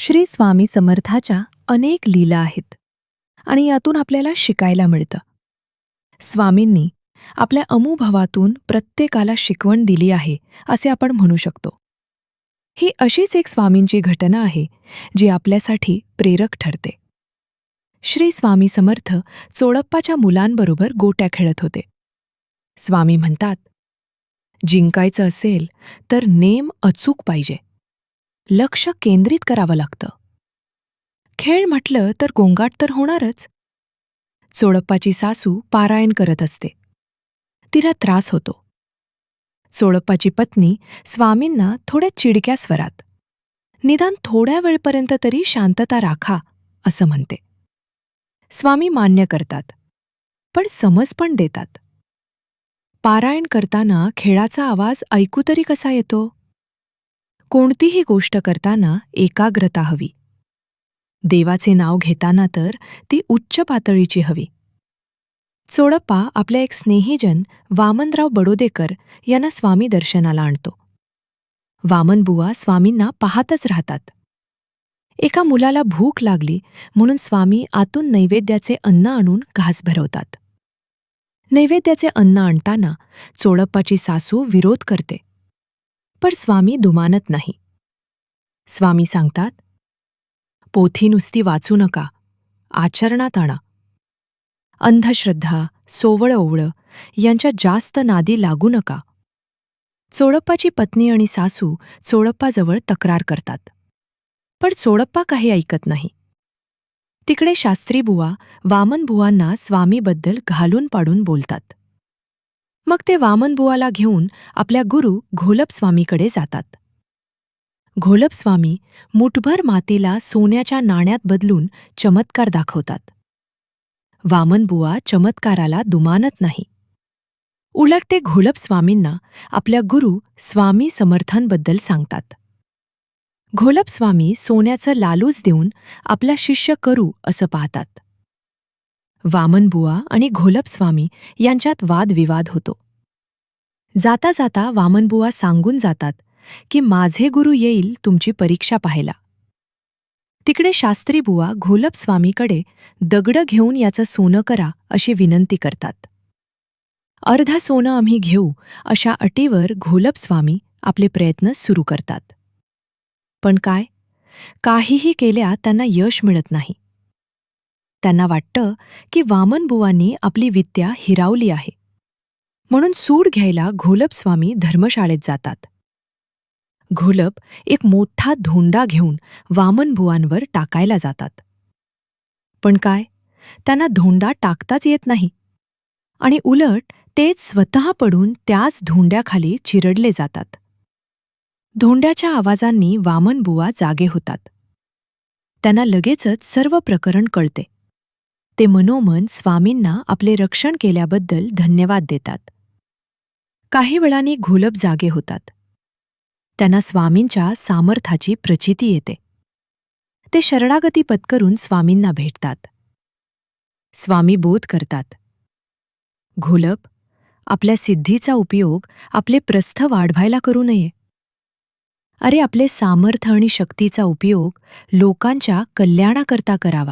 श्री स्वामी समर्थाच्या अनेक लीला आहेत आणि यातून आपल्याला शिकायला मिळतं. स्वामींनी आपल्या अनुभवातून प्रत्येकाला शिकवण दिली आहे असे आपण म्हणू शकतो. ही अशीच एक स्वामींची घटना आहे जी आपल्यासाठी प्रेरक ठरते. श्री स्वामी समर्थ चोळप्पाच्या मुलांबरोबर गोट्या खेळत होते. स्वामी म्हणतात, जिंकायचं असेल तर नेम अचूक पाहिजे. लक्ष केंद्रित करावं लागतं. खेळ म्हटलं तर गोंगाट तर होणारच. चोळप्पाची सासू पारायण करत असते. तिला त्रास होतो. चोळप्पाची पत्नी स्वामींना थोड्या चिडक्या स्वरात, निदान थोड्या वेळपर्यंत तरी शांतता राखा, असं म्हणते. स्वामी मान्य करतात, पण समज पण देतात. पारायण करताना खेळाचा आवाज ऐकू तरी कसा येतो? कोणतीही गोष्ट करताना एकाग्रता हवी. देवाचे नाव घेताना तर ती उच्च पातळीची हवी. चोळप्पा आपल्या एक स्नेहीजन वामनराव बडोदेकर यांना स्वामी दर्शनाला आणतो. वामनबुवा स्वामींना पाहतच राहतात. एका मुलाला भूक लागली म्हणून स्वामी आतून नैवेद्याचे अन्न आणून घास भरवतात. नैवेद्याचे अन्न आणताना चोळप्पाची सासू विरोध करते, पण स्वामी दुमानत नाही. स्वामी सांगतात, पोथी नुसती वाचू नका, आचरणात आणा. अंधश्रद्धा, सोवळं-ओवळं यांच्या जास्त नादी लागू नका. चोळप्पाची पत्नी आणि सासू चोळप्पाजवळ तक्रार करतात, पण चोळप्पा काही ऐकत नाही. तिकडे शास्त्रीबुवा वामनबुवांना स्वामीबद्दल घालून पाडून बोलतात. मग ते वामनबुवाला घेऊन आपल्या गुरु घोलपस्वामीकडे जातात. घोलपस्वामी मुठभर मातीला सोन्याच्या नाण्यात बदलून चमत्कार दाखवतात. वामनबुवा चमत्काराला दुमानत नाही. उलट ते घोलपस्वामींना आपल्या गुरु स्वामी समर्थांबद्दल सांगतात. घोलपस्वामी सोन्याचं लालूच देऊन आपला शिष्य करू असं पाहतात. वामनबुवा आणि घोलपस्वामी यांच्यात वादविवाद होतो. जाता जाता वामनबुवा सांगून जातात की माझे गुरु येईल तुमची परीक्षा पाहायला. तिकडे शास्त्रीबुवा घोलपस्वामीकडे दगडं घेऊन याचं सोनं करा अशी विनंती करतात. अर्ध सोनं आम्ही घेऊ अशा अटीवर घोलपस्वामी आपले प्रयत्न सुरू करतात. पण काय, काहीही केल्या त्यांना यश मिळत नाही. त्यांना वाटतं की वामनबुवांनी आपली विद्या हिरावली आहे. म्हणून सूड घ्यायला घोलपस्वामी धर्मशाळेत जातात. घोलप एक मोठा धोंडा घेऊन वामनबुवांवर टाकायला जातात. पण काय, त्यांना धोंडा टाकताच येत नाही आणि उलट तेच स्वतः पडून त्याच धोंड्याखाली चिरडले जातात. धोंड्याच्या आवाजांनी वामनबुवा जागे होतात. त्यांना लगेचच सर्व प्रकरण कळते. ते मनोमन स्वामींना आपले रक्षण केल्याबद्दल धन्यवाद देतात. काही वेळाने घोलप जागे होतात. त्यांना स्वामींच्या सामर्थ्याची प्रचिती येते. ते शरणागती पत्करून स्वामींना भेटतात. स्वामी बोध करतात, घोलप, आपल्या सिद्धीचा उपयोग आपले प्रस्थ वाढवायला करू नये. अरे, आपले सामर्थ्य आणि शक्तीचा उपयोग लोकांच्या कल्याणाकरता करावा.